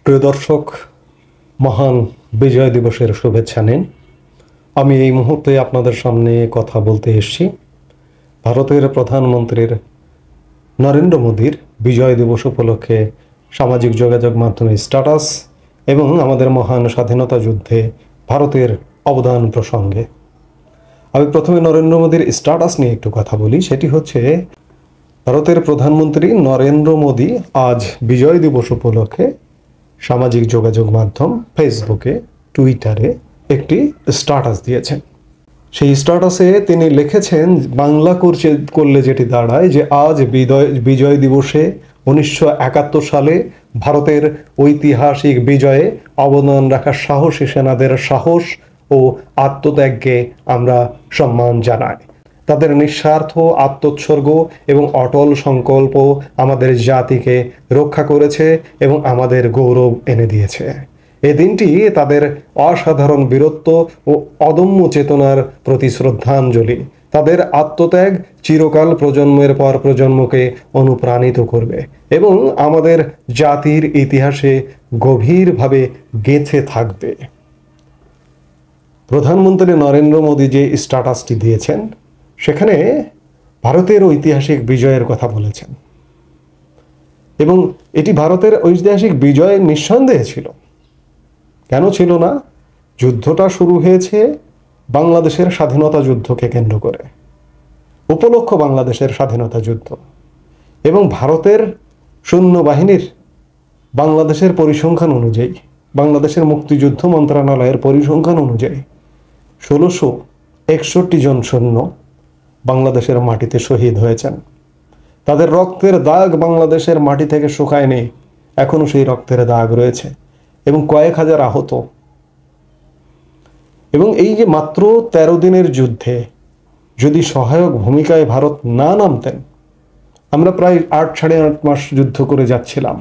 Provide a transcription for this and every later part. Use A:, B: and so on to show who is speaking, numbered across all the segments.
A: প্রিয় দর্শক, মহান বিজয় দিবসের শুভেচ্ছা নিন। আমি এই মুহূর্তে আপনাদের সামনে কথা বলতে এসেছি ভারতের প্রধানমন্ত্রীর নরেন্দ্র মোদীর বিজয় দিবস উপলক্ষে সামাজিক যোগাযোগ মাধ্যমে স্ট্যাটাস এবং আমাদের মহান স্বাধীনতা যুদ্ধে ভারতের অবদান প্রসঙ্গে। আমি প্রথমে নরেন্দ্র মোদীর স্ট্যাটাস নিয়ে একটু কথা বলি। সেটি হচ্ছে, ভারতের প্রধানমন্ত্রী নরেন্দ্র মোদী আজ বিজয় দিবস উপলক্ষে সামাজিক যোগাযোগ মাধ্যম ফেসবুকে, টুইটারে একটি স্ট্যাটাস দিয়েছেন। সেই স্ট্যাটাসে তিনি লিখেছেন, বাংলা করলে যেটি দাঁড়ায় যে আজ বিজয় দিবসে 1971 সালে ভারতের ঐতিহাসিক বিজয়ে অবদান রাখা সাহসী সেনাদের সাহস ও আত্মত্যাগকে আমরা সম্মান জানাই। তাদের নিঃস্বার্থ আত্মোৎসর্গ এবং অটল সংকল্প আমাদের জাতিকে রক্ষা করেছে এবং আমাদের গৌরব এনে দিয়েছে। এই দিনটি তাদের অসাধারণ বীরত্ব ও অদম্য চেতনার প্রতি শ্রদ্ধাঞ্জলি। তাদের আত্মত্যাগ চিরকাল প্রজন্মের পর প্রজন্মকে অনুপ্রাণিত করবে এবং আমাদের জাতির ইতিহাসে গভীরভাবে গেঁথে থাকবে। প্রধানমন্ত্রী নরেন্দ্র মোদী যে স্ট্যাটাসটি দিয়েছেন সেখানে ভারতের ঐতিহাসিক বিজয়ের কথা বলেছেন এবং এটি ভারতের ঐতিহাসিক বিজয় নিঃসন্দেহে ছিল। কেন ছিল না? যুদ্ধটা শুরু হয়েছে বাংলাদেশের স্বাধীনতা যুদ্ধকে কেন্দ্র করে, উপলক্ষ বাংলাদেশের স্বাধীনতা যুদ্ধ, এবং ভারতের সৈন্যবাহিনীর বাংলাদেশের পরিসংখ্যান অনুযায়ী, বাংলাদেশের মুক্তিযুদ্ধ মন্ত্রণালয়ের পরিসংখ্যান অনুযায়ী 1661 জন সৈন্য বাংলাদেশের মাটিতে শহীদ হয়েছেন। তাদের রক্তের দাগ বাংলাদেশের মাটি থেকে শুকায়নি, এখনো সেই রক্তের দাগ রয়েছে এবং কয়েক হাজার আহত। এবং এই যে মাত্র 13 দিনের যুদ্ধে যদি সহায়ক ভূমিকায় ভারত না নামতেন, আমরা প্রায় 8-8.5 মাস যুদ্ধ করে যাচ্ছিলাম,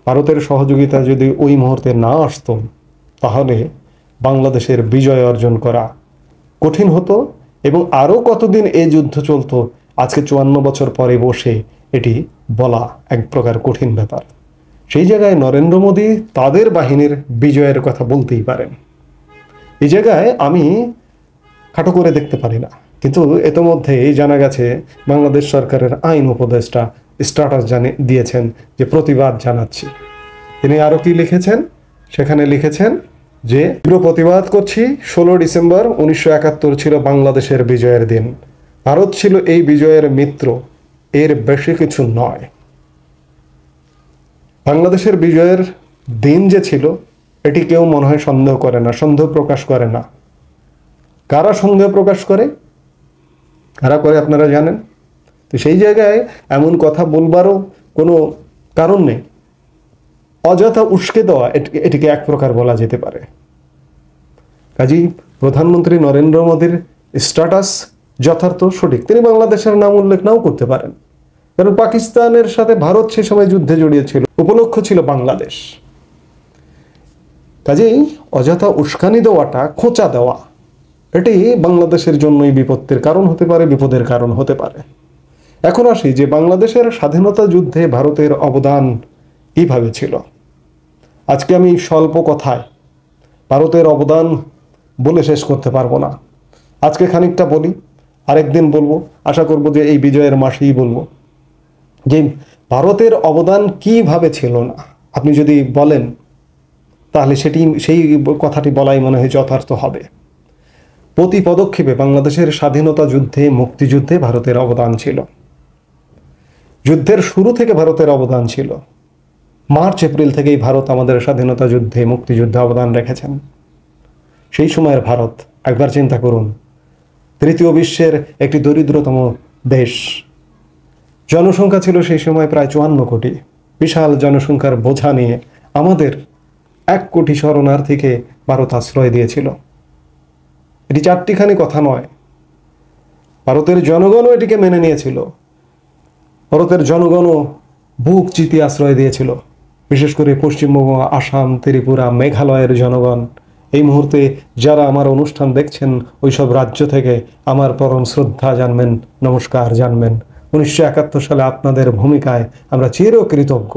A: ভারতের সহযোগিতা যদি ওই মুহূর্তে না আসতো তাহলে বাংলাদেশের বিজয় অর্জন করা কঠিন হতো এবং আরও কতদিন এই যুদ্ধ চলতো আজকে 54 বছর পরে বসে এটি বলা এক প্রকার কঠিন ব্যাপার। সেই জায়গায় নরেন্দ্র মোদী তাদের বাহিনীর বিজয়ের কথা বলতেই পারেন। এই জায়গায় আমি খাটো করে দেখতে পারি না, কিন্তু ইতোমধ্যেই জানা গেছে বাংলাদেশ সরকারের আইন উপদেষ্টা স্ট্যাটাস দিয়েছেন যে প্রতিবাদ জানাচ্ছি। তিনি আরও কি লিখেছেন? সেখানে লিখেছেন যে তীব্র প্রতিবাদ করছি, 16 ডিসেম্বর 1971 ছিল বাংলাদেশের বিজয়ের দিন। ভারত ছিল এই বিজয়ের মিত্র, এর বেশি কিছু নয়। বাংলাদেশের বিজয়ের দিন যে ছিল এটি কেউ মনে হয় সন্দেহ করে না, সন্দেহ প্রকাশ করে না। কারা সন্দেহ প্রকাশ করে? কারা করে আপনারা জানেন? তো সেই জায়গায় এমন কথা বলবারও কোনো কারণ নেই। অযথা উস্কে দেওয়া এটিকে এক প্রকার বলা যেতে পারে। কাজেই প্রধানমন্ত্রী নরেন্দ্র মোদীর স্ট্যাটাস যথার্থ, সঠিক। তিনি বাংলাদেশের নাম উল্লেখ নাও করতে পারেন, কারণ পাকিস্তানের সাথে ভারত সে সময় যুদ্ধে জড়িয়েছিল, উপলক্ষ ছিল বাংলাদেশ। কাজেই অযথা উস্কানি দেওয়াটা, খোঁচা দেওয়া, এটি বাংলাদেশের জন্যই বিপত্তির কারণ হতে পারে, বিপদের কারণ হতে পারে। এখন আসি যে বাংলাদেশের স্বাধীনতা যুদ্ধে ভারতের অবদান কিভাবে ছিল। আজকে আমি স্বল্প কথায় ভারতের অবদান বলে শেষ করতে পারবো না। আজকে খানিকটা বলি, আরেকদিন বলবো, আশা করব যে এই বিজয়ের মাসেই বলবো যে ভারতের অবদান কিভাবে ছিল না। আপনি যদি বলেন তাহলে সেই কথাটি বলাই মনে হয় যথার্থ হবে। প্রতি পদক্ষেপে বাংলাদেশের স্বাধীনতা যুদ্ধে, মুক্তিযুদ্ধে ভারতের অবদান ছিল। যুদ্ধের শুরু থেকে ভারতের অবদান ছিল। মার্চ এপ্রিল থেকেই ভারত আমাদের স্বাধীনতা যুদ্ধে, মুক্তিযুদ্ধে অবদান রেখেছেন। সেই সময়ের ভারত, একবার চিন্তা করুন, তৃতীয় বিশ্বের একটি দরিদ্রতম দেশ। জনসংখ্যা ছিল সেই সময় প্রায় 54 কোটি। বিশাল জনসংখ্যার বোঝা নিয়ে আমাদের 1 কোটি শরণার্থীকে ভারত আশ্রয় দিয়েছিল। এটি চারটিখানি কথা নয়, ভারতের জনগণও এটিকে মেনে নিয়েছিল। ভারতের জনগণও বুক চিতিয়ে আশ্রয় দিয়েছিল, বিশেষ করে পশ্চিমবঙ্গ, আসাম, ত্রিপুরা, মেঘালয়ের জনগণ। এই মুহূর্তে যারা আমার অনুষ্ঠান দেখছেন ওইসব রাজ্য থেকে আমার পরম শ্রদ্ধা জানবেন, নমস্কার জানবেন। 1971 সালে আপনাদের ভূমিকায় আমরা চিরকৃতজ্ঞ।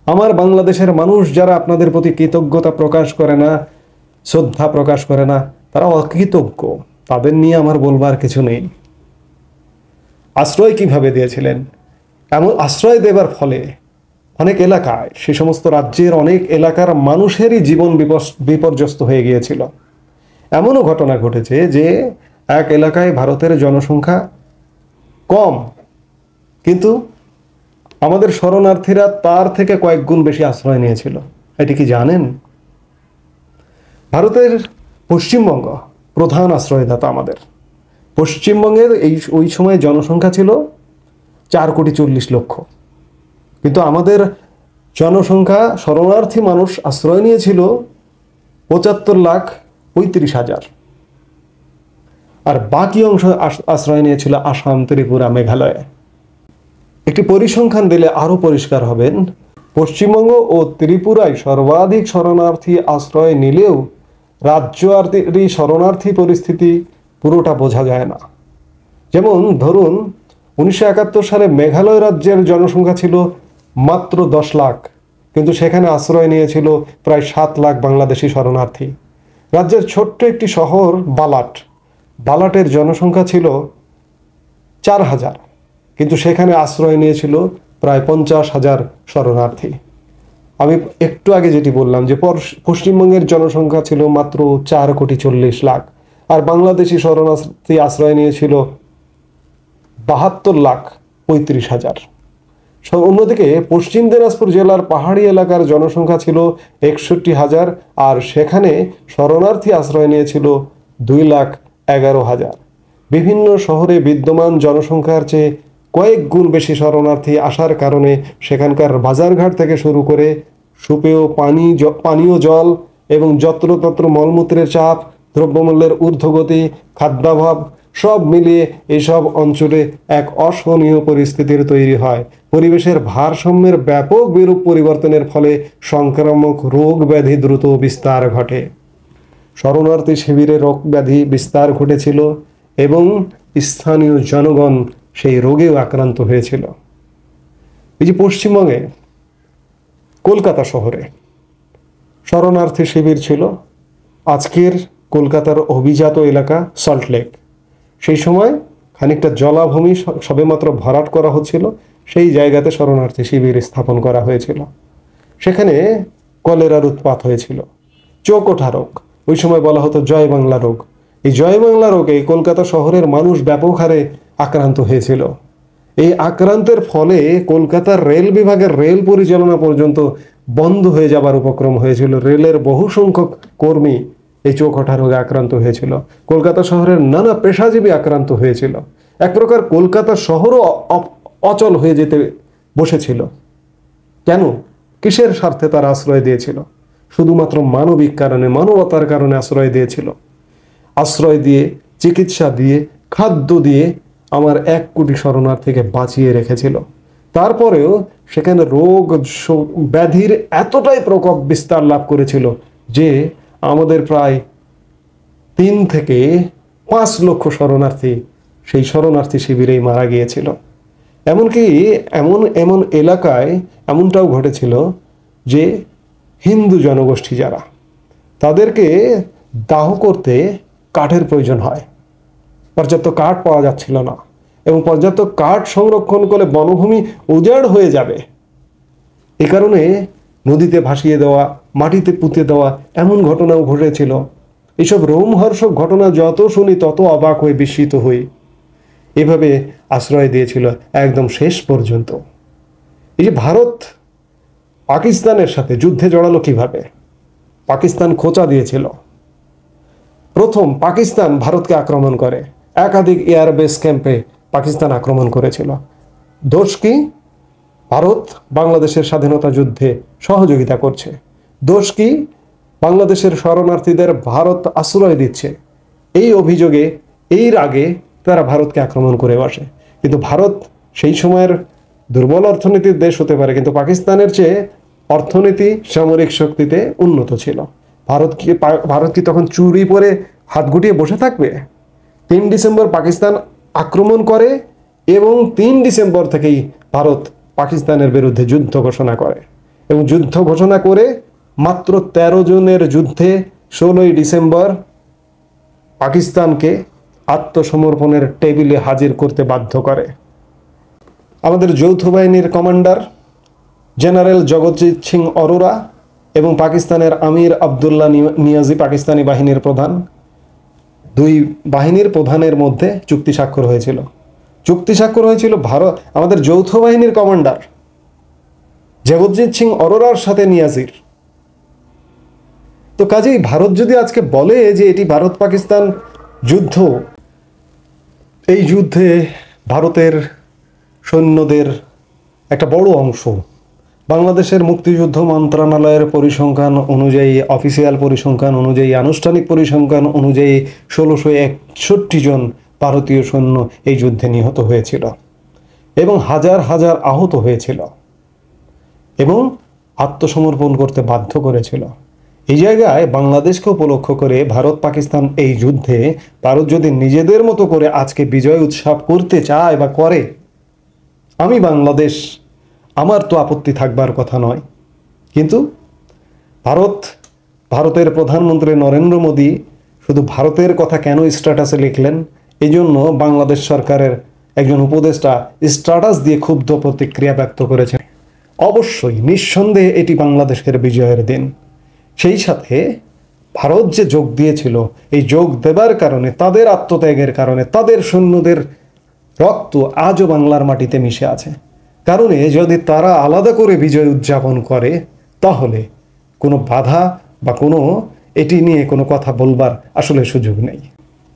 A: আমার বাংলাদেশের মানুষ যারা আপনাদের প্রতি কৃতজ্ঞতা প্রকাশ করে না, শ্রদ্ধা প্রকাশ করে না, তারা অকৃতজ্ঞ। তাদের নিয়ে আমার বলবার কিছু নেই। আশ্রয় কিভাবে দিয়েছিলেন? এমন আশ্রয় দেবার ফলে অনেক এলাকায়, সে সমস্ত রাজ্যের অনেক এলাকার মানুষেরই জীবন বিপর্যস্ত হয়ে গিয়েছিল। এমনও ঘটনা ঘটেছে যে এক এলাকায় ভারতের জনসংখ্যা কম, কিন্তু আমাদের শরণার্থীরা তার থেকে কয়েক গুণ বেশি আশ্রয় নিয়েছিল। এটি কি জানেন? ভারতের পশ্চিমবঙ্গ প্রধান আশ্রয়দাতা আমাদের। পশ্চিমবঙ্গের ওই সময় জনসংখ্যা ছিল 4,40,00,000, কিন্তু আমাদের জনসংখ্যা, শরণার্থী মানুষ আশ্রয় নিয়েছিল 75,35,000, আর বাকি অংশ আশ্রয় নিয়েছিল আসাম, ত্রিপুরা, মেঘালয়ে। একটি পরিসংখ্যান দিলে আরো পরিষ্কার হবেন। পশ্চিমবঙ্গ ও ত্রিপুরায় সর্বাধিক শরণার্থী আশ্রয় নিলেও রাজ্য আর শরণার্থী পরিস্থিতি পুরোটা বোঝা যায় না। যেমন ধরুন 1971 সালে মেঘালয় রাজ্যের জনসংখ্যা ছিল মাত্র 10 লাখ, কিন্তু সেখানে আশ্রয় নিয়েছিল প্রায় 7 লাখ বাংলাদেশি শরণার্থী। রাজ্যের ছোট্ট একটি শহর বালাটের জনসংখ্যা ছিল 4,000, কিন্তু সেখানে আশ্রয় নিয়েছিল প্রায় 50,000 শরণার্থী। আমি একটু আগে যেটি বললাম যে পশ্চিমবঙ্গের জনসংখ্যা ছিল মাত্র 4,40,00,000, আর বাংলাদেশি শরণার্থী আশ্রয় নিয়েছিল 72,35,000। অন্যদিকে পশ্চিম দিনাজপুর জেলার পাহাড়ি এলাকার জনসংখ্যা ছিল 61,000, আর সেখানে শরণার্থী আশ্রয় নিয়েছিল 2,11,000। বিভিন্ন শহরে বিদ্যমান জনসংখ্যার চেয়ে কয়েক গুণ বেশি শরণার্থী আসার কারণে সেখানকার বাজারঘাট থেকে শুরু করে সুপেয় পানীয় জল এবং যত্রতত্র মলমূত্রের চাপ, দ্রব্যমূল্যের ঊর্ধ্বগতি, খাদ্যাভাব সব মিলিয়ে এসব অঞ্চলে এক অসহনীয় পরিস্থিতির তৈরি হয়। পরিবেশের ভারসাম্যের ব্যাপক বিরূপ পরিবর্তনের ফলে সংক্রামক রোগ ব্যাধি দ্রুত বিস্তার ঘটে। শরণার্থী শিবিরে রোগ ব্যাধি বিস্তার ঘটেছিল এবং স্থানীয় জনগণ সেই রোগেও আক্রান্ত হয়েছিল। এই যে পশ্চিমবঙ্গে কলকাতা শহরে শরণার্থী শিবির ছিল, আজকের কলকাতার অভিজাত এলাকা সল্টলেক। সেই সময় খানিকটা জলাভূমি সবেমাত্র ভরাট করা হচ্ছিল, সেই জায়গাতে শরণার্থী শিবির স্থাপন করা হয়েছিল। সেখানে কলেরার উৎপাত হয়েছিল, চোখ ওঠা রোগ, ওই সময় বলা হতো জয় বাংলা রোগ। এই জয় বাংলা রোগে কলকাতা শহরের মানুষ ব্যাপক হারে আক্রান্ত হয়েছিল। এই আক্রান্তের ফলে কলকাতার রেল বিভাগের রেল পরিচালনা পর্যন্ত বন্ধ হয়ে যাবার উপক্রম হয়েছিল। রেলের বহু সংখ্যক কর্মী এই চোখ ওঠা রোগে আক্রান্ত হয়েছিল। কলকাতা শহরের নানা পেশাজীবী আক্রান্ত হয়েছিল। এক প্রকার কলকাতা শহরও অচল হয়ে যেতে বসেছিল। কেন? কিসের স্বার্থে তারা আশ্রয় দিয়েছিল? শুধুমাত্র মানবিক কারণে, মানবতার কারণে আশ্রয় দিয়েছিল। আশ্রয় দিয়ে, চিকিৎসা দিয়ে, খাদ্য দিয়ে আমার 1 কোটি শরণার্থীকে বাঁচিয়ে রেখেছিল। তারপরেও সেখানে রোগ ব্যাধির এতটাই প্রকোপ বিস্তার লাভ করেছিল যে আমাদের প্রায় 3 থেকে 5 লক্ষ শরণার্থী সেই শরণার্থী শিবিরেই মারা গিয়েছিল। এমনকি এমন এলাকায় এমনটাও ঘটেছিল যে হিন্দু জনগোষ্ঠী যারা, তাদেরকে দাহ করতে কাঠের প্রয়োজন হয়। পর্যাপ্ত কাঠ পাওয়া যাচ্ছিল না, এবং পর্যাপ্ত কাঠ সংরক্ষণ করলে বনভূমি উজাড় হয়ে যাবে। এ কারণে নদীতে ভাসিয়ে দেওয়া, মাটিতে পুঁতে দেওয়া এমন ঘটনাও ঘটেছিল। এসব রোমহর্ষক ঘটনা যত শুনি তত অবাক হয়ে বিস্মিত হই। এভাবে আশ্রয় দিয়েছিল একদম শেষ পর্যন্ত। এই যে ভারত পাকিস্তানের সাথে যুদ্ধে জড়ালো কিভাবে? পাকিস্তান খোঁচা দিয়েছিল। প্রথম পাকিস্তান ভারতকে আক্রমণ করে, একাধিক এয়ারবেস ক্যাম্পে পাকিস্তান আক্রমণ করেছিল। দোষ কি? ভারত বাংলাদেশের স্বাধীনতা যুদ্ধে সহযোগিতা করছে। দোষ কি? বাংলাদেশের শরণার্থীদের ভারত আশ্রয় দিচ্ছে। এই অভিযোগে, এই রাগে তারা ভারতকে আক্রমণ করে বসে। কিন্তু ভারত সেই সময়ের দুর্বল অর্থনীতির দেশ হতে পারে, কিন্তু পাকিস্তানের চেয়ে অর্থনীতি, সামরিক শক্তিতে উন্নত ছিল। ভারত কি তখন চুরি পরে হাত গুটিয়ে বসে থাকবে? 3 ডিসেম্বর পাকিস্তান আক্রমণ করে এবং 3 ডিসেম্বর থেকেই ভারত পাকিস্তানের বিরুদ্ধে যুদ্ধ ঘোষণা করে। এবং যুদ্ধ ঘোষণা করে মাত্র 13 জনের যুদ্ধে 16ই ডিসেম্বর পাকিস্তানকে আত্মসমর্পণের টেবিলে হাজির করতে বাধ্য করে। আমাদের যৌথ বাহিনীর কমান্ডার জেনারেল জগৎজিৎ সিং অরোরা এবং পাকিস্তানের আমির আবদুল্লাহ নিয়াজি, পাকিস্তানি বাহিনীর প্রধান, দুই বাহিনীর প্রধানের মধ্যে চুক্তি স্বাক্ষর হয়েছিল। আমাদের যৌথ বাহিনীর কমান্ডার জগৎজিৎ সিং অরোরার সাথে নিয়াজির। তো কাজেই ভারত যদি আজকে বলে যে এটি ভারত পাকিস্তান যুদ্ধ, এই যুদ্ধে ভারতের সৈন্যদের একটা বড় অংশ বাংলাদেশের মুক্তিযুদ্ধ মন্ত্রণালয়ের পরিসংখ্যান অনুযায়ী, অফিসিয়াল পরিসংখ্যান অনুযায়ী, আনুষ্ঠানিক পরিসংখ্যান অনুযায়ী 1661 জন ভারতীয় সৈন্য এই যুদ্ধে নিহত হয়েছিল এবং হাজার হাজার আহত হয়েছিল এবং আত্মসমর্পণ করতে বাধ্য করেছিল। এই জায়গায় বাংলাদেশকে উপলক্ষ করে ভারত পাকিস্তান এই যুদ্ধে ভারত যদি নিজেদের মতো করে আজকে বিজয় উৎসব করতে চায় বা করে, আমি বাংলাদেশ, আমার তো আপত্তি থাকবার কথা নয়। কিন্তু ভারতের প্রধানমন্ত্রী নরেন্দ্র মোদী শুধু ভারতের কথা কেন স্ট্যাটাসে লিখলেন, এই জন্য বাংলাদেশ সরকারের একজন উপদেষ্টা স্ট্যাটাস দিয়ে ক্ষুব্ধ প্রতিক্রিয়া ব্যক্ত করেছেন। অবশ্যই নিঃসন্দেহে এটি বাংলাদেশের বিজয়ের দিন। সেই সাথে ভারত যে যোগ দিয়েছিল, এই যোগ দেবার কারণে, তাদের আত্মত্যাগের কারণে, তাদের সৈন্যদের রক্ত আজও বাংলার মাটিতে মিশে আছে। কারণে যদি তারা আলাদা করে বিজয় উদযাপন করে, তাহলে কোনো বাধা বা কোনো এটি নিয়ে কোনো কথা বলবার আসলে সুযোগ নেই।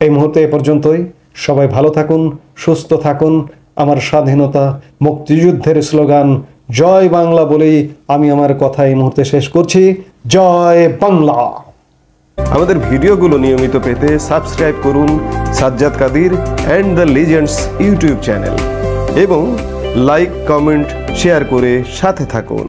A: এই মুহূর্তে এ পর্যন্তই। সবাই ভালো থাকুন, সুস্থ থাকুন। আমার স্বাধীনতা মুক্তিযুদ্ধের স্লোগান জয় বাংলা বলেই আমি আমার কথা এই মুহূর্তে শেষ করছি। জয় বাংলা।
B: আমাদের ভিডিওগুলো নিয়মিত পেতে সাবস্ক্রাইব করুন Sajjad Kadir and the legends YouTube channel এবং লাইক, কমেন্ট, শেয়ার করে সাথে থাকুন।